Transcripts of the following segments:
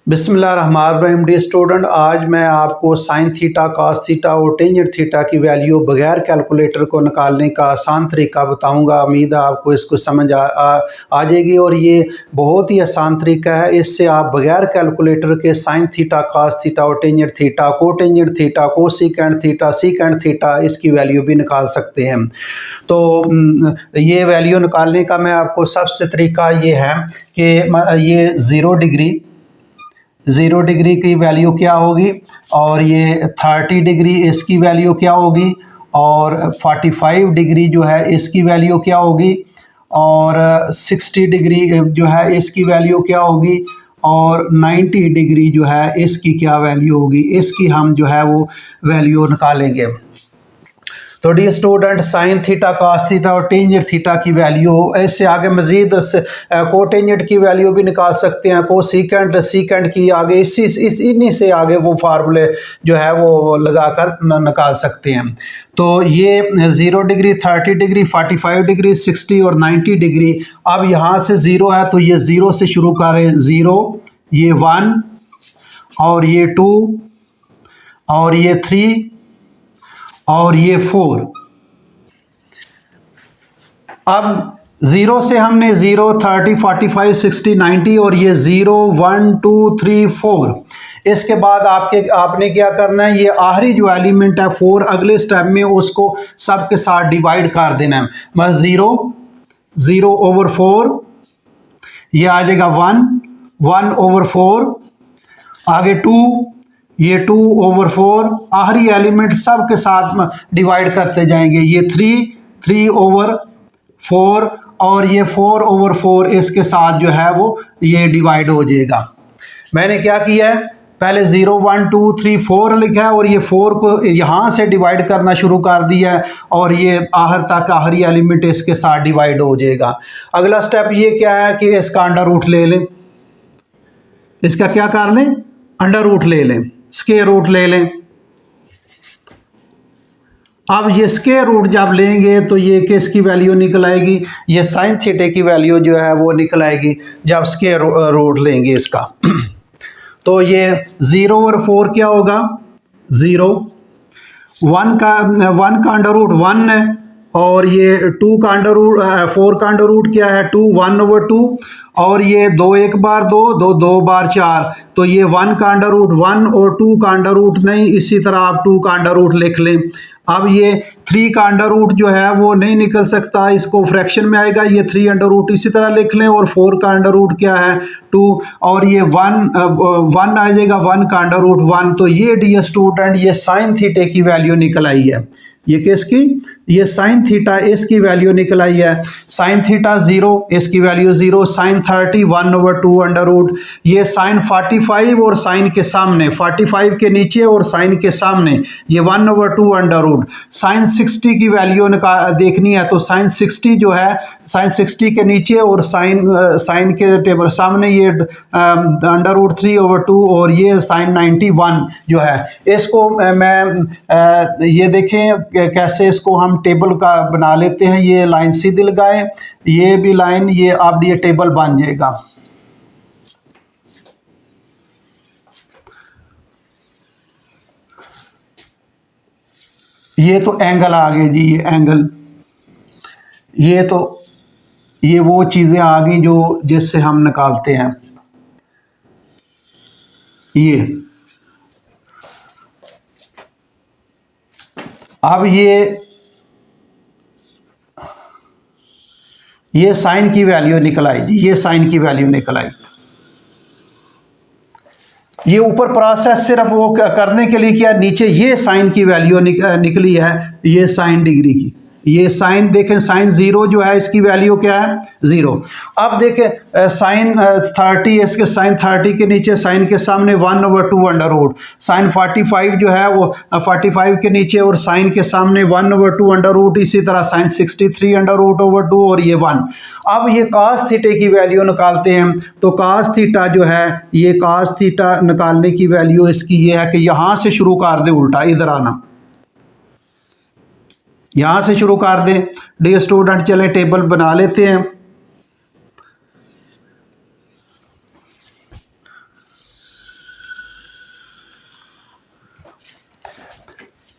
बिस्मिल्लाहिर्रहमानिर्रहीम। Dear student, आज मैं आपको साइन थीटा, कॉस थीटा और टेंजेंट थीटा की वैल्यू बगैर कैलकुलेटर को निकालने का आसान तरीका बताऊंगा। उम्मीद है आपको इसको समझ आ जाएगी और ये बहुत ही आसान तरीका है। इससे आप बगैर कैलकुलेटर के साइन थीटा, कॉस थीटा और tangent theta, cotangent theta, cosecant theta, secant theta इसकी वैल्यू भी निकाल सकते हैं। तो ये वैल्यू निकालने का मैं आपको सबसे तरीका ये है कि ये ज़ीरो डिग्री की वैल्यू क्या होगी और ये 30 डिग्री इसकी वैल्यू क्या होगी और 45 डिग्री जो है इसकी वैल्यू क्या होगी और 60 डिग्री जो है इसकी वैल्यू क्या होगी और 90 डिग्री जो है इसकी क्या वैल्यू होगी। इसकी हम जो है वो वैल्यू निकालेंगे। तो dear student, sine theta, cos theta और टेंजेंट थीटा की वैल्यू, इससे आगे मजीद कोटेंजेंट की वैल्यू भी निकाल सकते हैं, को सीकेंट की आगे इन्हीं से आगे वो फार्मूले जो है वो लगा कर निकाल सकते हैं। तो ये 0 डिग्री, 30 डिग्री, 45 डिग्री, 60 और 90 डिग्री। अब यहाँ से 0 है तो ये 0 से शुरू करें। 0, ये 1 और ये 2 और ये 3 और ये 4। अब 0 से हमने 0, 30, 45, 60, 90 और ये 0, 1, 2, 3, 4। इसके बाद आपने क्या करना है, ये आखिरी जो एलिमेंट है 4, अगले स्टेप में उसको सब के साथ डिवाइड कर देना है। बस 0 ओवर 4, ये आ जाएगा 1 ओवर 4, आगे 2, ये 2 ओवर 4, आखिरी एलिमेंट सब के साथ डिवाइड करते जाएंगे। ये 3 ओवर 4 और ये 4 ओवर 4 इसके साथ जो है वो ये डिवाइड हो जाएगा। मैंने क्या किया है, पहले 0, 1, 2, 3, 4 लिखा है और ये 4 को यहाँ से डिवाइड करना शुरू कर दिया है और ये आखिर तक आखिरी एलिमेंट इसके साथ डिवाइड हो जाएगा। अगला स्टेप ये क्या है कि इसका अंडर रूट ले लें। इसका क्या कर लें, अंडर रूट ले लें, स्क्वायर रूट ले लें। अब ये स्क्वायर रूट जब लेंगे तो ये किसकी वैल्यू निकल आएगी, ये साइन थीटा की वैल्यू जो है वो निकल आएगी जब स्क्वायर रूट लेंगे इसका। तो ये 0 ओवर 4 क्या होगा, 0, 1 का अंडर रूट 1 है और ये 2 का अंडर रूट 4 का अंडर रूट क्या है 2, 1 ओवर 2 और ये 2 एक बार 2 बार 4। तो ये 1 का अंडर रूट 1 और 2 का अंडर रूट नहीं, इसी तरह आप 2 का अंडर रूट लिख लें। अब ये 3 का अंडर रूट जो है वो नहीं निकल सकता, इसको फ्रैक्शन में आएगा, ये 3 अंडर रूट इसी तरह लिख लें और 4 का अंडर रूट क्या है 2 और ये 1 आ जाएगा, 1 का अंडर रूट 1। तो ये डियर स्टूडेंट ये साइन थीटा की वैल्यू निकल आई है। ये किसकी, ये साइन थीटा इसकी वैल्यू निकल आई है। साइन थीटा 0, इसकी value 0, sine 30 1 over 2 under root, ये साइन 45 और साइन के सामने 45 के नीचे और साइन के सामने ये 1 ओवर 2 अंडर रूट। साइन 60 की वैल्यू देखनी है तो साइन 60 जो है, साइन 60 के नीचे और साइन के टेबल सामने ये अंडर रूट 3 ओवर 2 और ये साइन 91 जो है। इसको मैं ये देखें कैसे इसको हम टेबल का बना लेते हैं। ये लाइन सीधी लगाएं, ये भी लाइन, ये अब ये टेबल बन जाएगा। ये तो एंगल आ गए जी, ये एंगल, ये तो ये वो चीज़ें आ गई जो जिससे हम निकालते हैं। अब ये साइन की वैल्यू निकल आई जी, ये साइन की वैल्यू निकल आई। ये ऊपर प्रोसेस सिर्फ वो करने के लिए किया, नीचे ये साइन की वैल्यू निकली है, ये साइन डिग्री की। ये साइन देखें, साइन 0 जो है इसकी वैल्यू क्या है 0। अब देखें साइन 30, इसके साइन 30 के नीचे साइन के सामने 1 ओवर 2 अंडर रूट। साइन 45 जो है वो 45 के नीचे और साइन के सामने 1 ओवर 2 अंडर रूट। इसी तरह साइन 63 अंडर रूट ओवर 2 और ये 1। अब ये कास थीटा की वैल्यू निकालते हैं तो कास थीटा जो है, ये कास थीटा निकालने की वैल्यू इसकी ये है कि यहाँ से शुरू कर दे, उल्टा इधर आना, यहाँ से शुरू कर दें। डियर स्टूडेंट, चलें टेबल बना लेते हैं।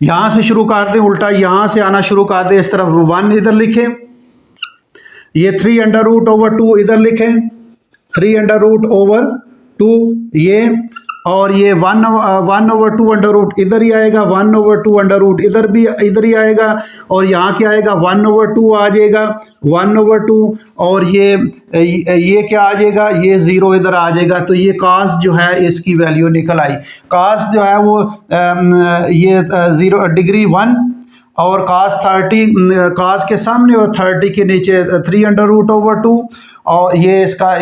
यहाँ से शुरू कर दें, उल्टा यहाँ से आना शुरू कर दें, इस तरफ 1 इधर लिखें, ये 3√/2 इधर लिखें, 3√/2 ये, और ये 1/2 इधर ही आएगा, 1/2 इधर भी इधर ही आएगा, और यहाँ क्या आएगा 1/2 आ जाएगा, 1/2, और ये क्या आ जाएगा, ये 0 इधर आ जाएगा। तो ये कास जो है इसकी वैल्यू निकल आई। कास जो है वो ये 0 डिग्री 1 और कास 30, कास के सामने और 30 के नीचे 3√/2, और ये इसका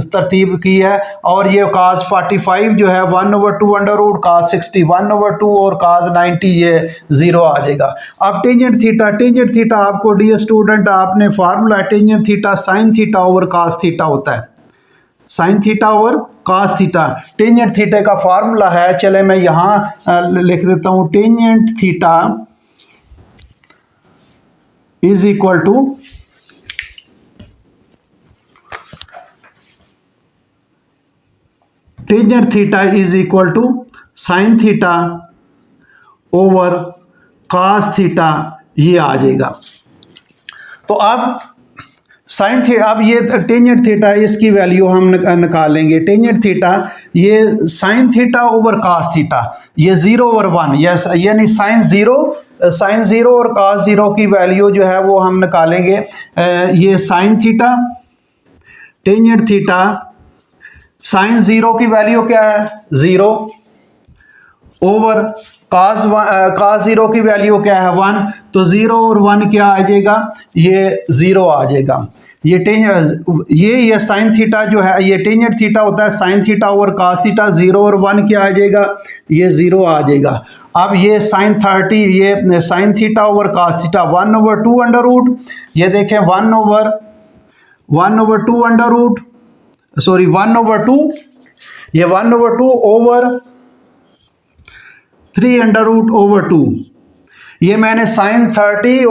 तरतीब की है। और ये कास 45 जो है 1/2 कास 60 1/2 और कास 90 ये 0 आ जाएगा। अब टेंजेंट थीटा आपको डियर स्टूडेंट आपने formula tangent theta sine theta over cos theta होता है, sine theta over cos theta. Tangent theta का फार्मूला है, चले मैं यहाँ लिख देता हूँ, tangent theta is equal to tangent theta is equal to sine theta over cos theta, ये आ जाएगा। तो अब साइन थीटा, अब ये टेंजेंट थीटा इसकी वैल्यू हम निकालेंगे। टेंजेंट थीटा ये sine theta over cos theta, ये 0/1, यानी साइन 0 और कास 0 की वैल्यू जो है वो हम निकालेंगे। ये sine theta, tangent theta, sine 0 की वैल्यू क्या है 0 ओवर कास 0 की वैल्यू क्या है 1, तो 0 और 1 क्या आ जाएगा, ये 0 आ जाएगा। ये साइन थीटा जो है ये टेंजेंट थीटा होता है sine theta over cos theta, 0 और 1 क्या आ जाएगा, ये 0 आ जाएगा। अब ये साइन 30, ये sine theta over cos theta 1/2 ये देखें 1/2 ये 1/2 ओवर 3√/2। ये मैंने साइन 30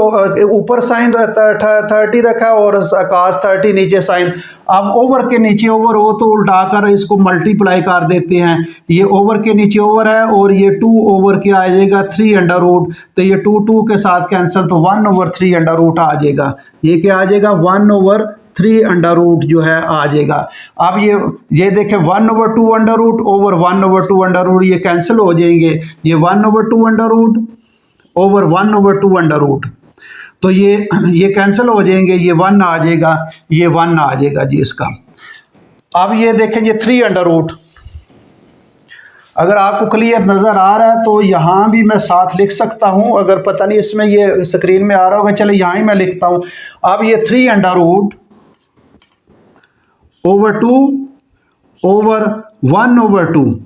ऊपर साइन 30 रखा और कास 30 नीचे साइन। अब ओवर के नीचे ओवर हो तो उल्टाकर इसको मल्टीप्लाई कर देते हैं, ये ओवर के नीचे ओवर है और ये 2 ओवर क्या आ जाएगा 3√, तो ये 2 के साथ कैंसिल, तो 1/3 आ जाएगा। ये क्या आ जाएगा 1/3 जो है आ जाएगा। अब ये देखें 1/2 ओवर 1/2 ये कैंसिल हो जाएंगे, ये 1/2 ओवर 1/2, तो ये कैंसिल हो जाएंगे, ये 1 आ जाएगा, ये 1 आ जाएगा जी इसका। अब ये देखें ये 3√, अगर आपको क्लियर नज़र आ रहा है तो यहाँ भी मैं साथ लिख सकता हूँ, अगर पता नहीं इसमें ये स्क्रीन में आ रहा होगा, चले यहाँ ही मैं लिखता हूँ। अब ये 3√/2 ओवर 1/2,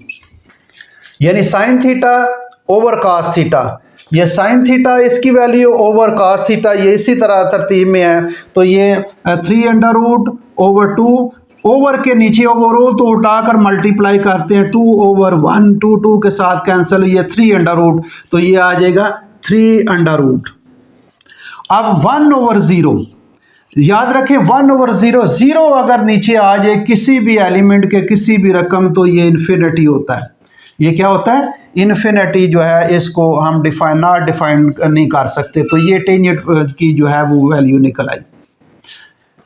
यानी sine theta over cos theta, ये साइन थीटा इसकी वैल्यू ओवर कास थीटा, ये इसी तरह तरतीब में है। तो ये 3√/2 ओवर के नीचे ओवरऑल तो उठाकर मल्टीप्लाई करते हैं 2/1, 2 के साथ कैंसिल, ये 3√, तो ये आ जाएगा 3√। अब 1/0 याद रखें, 1/0, 0 अगर नीचे आ जाए किसी भी एलिमेंट के किसी भी रकम, तो ये इन्फिनिटी होता है। ये क्या होता है इन्फिनिटी जो है, इसको हम डिफाइन नहीं कर सकते। तो ये टेंजेंट की जो है वो वैल्यू निकल आई,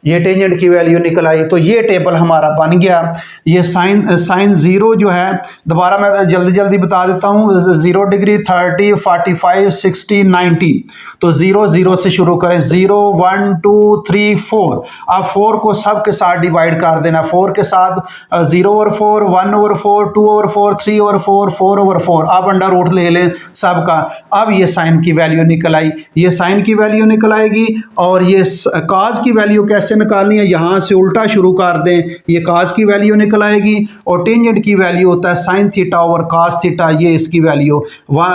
ये टेंजेंट की वैल्यू निकल आई। तो ये टेबल हमारा बन गया। ये साइन 0 जो है, दोबारा मैं जल्दी बता देता हूँ, 0 डिग्री 30 45 60 90, तो 0 से शुरू करें, 0 1 2 3 4। अब 4 को सब के साथ डिवाइड कर देना, 4 के साथ 0/4 1/4 2/4 3/4 4/4। अब अंडर रूट ले लें सबका। अब ये साइन की वैल्यू निकल आई, ये साइन की वैल्यू निकल आएगी। और ये काज की वैल्यू कैसे निकालनी है, यहाँ से उल्टा शुरू कर दें, ये काज की वैल्यू निकल आएगी। और टेंजेंट की वैल्यू होता है sine theta over cos theta, ये इसकी वैल्यू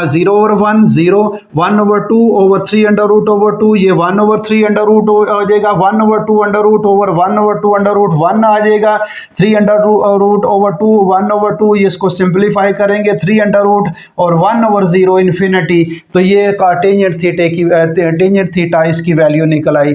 0/1 0 1/2 ओवर 3√/2, ये 1/3 आ जाएगा, 1/2 ओवर 1/2 1 आ जाएगा, 3√/2 1/2, ये इसको सिंप्लीफाई करेंगे 3√ और 1/0 इन्फिनिटी। तो ये टेंजेंट थीटा इसकी वैल्यू निकल आई।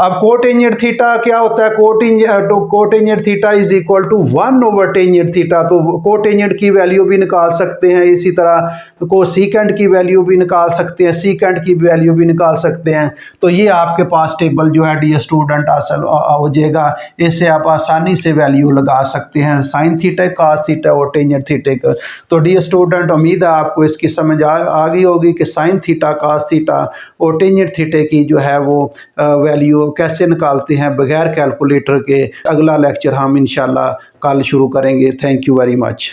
अब कोटेंजेंट थीटा क्या होता है? Cotangent theta is equal to 1/टेंजेंट थीटा। तो कोटेंजेंट की वैल्यू भी निकाल सकते हैं, इसी तरह कोसेकेंट की वैल्यू भी निकाल सकते हैं, सीकेंट की वैल्यू भी निकाल सकते हैं। तो ये आपके पास टेबल जो है डियर स्टूडेंट हासिल हो जाएगा। इससे आप आसानी से वैल्यू लगा सकते हैं साइन थीटा, कास थीटा और टेंजेंट थीटे का। तो डियर स्टूडेंट उम्मीद है आपको इसकी समझ आ गई होगी कि साइन थीटा, कास थीटा और टेंजेंट थीटे की जो है वो वैल्यू कैसे निकालते हैं बगैर कैलकुलेटर के। अगला लेक्चर हम इंशाल्लाह कल शुरू करेंगे। Thank you very much.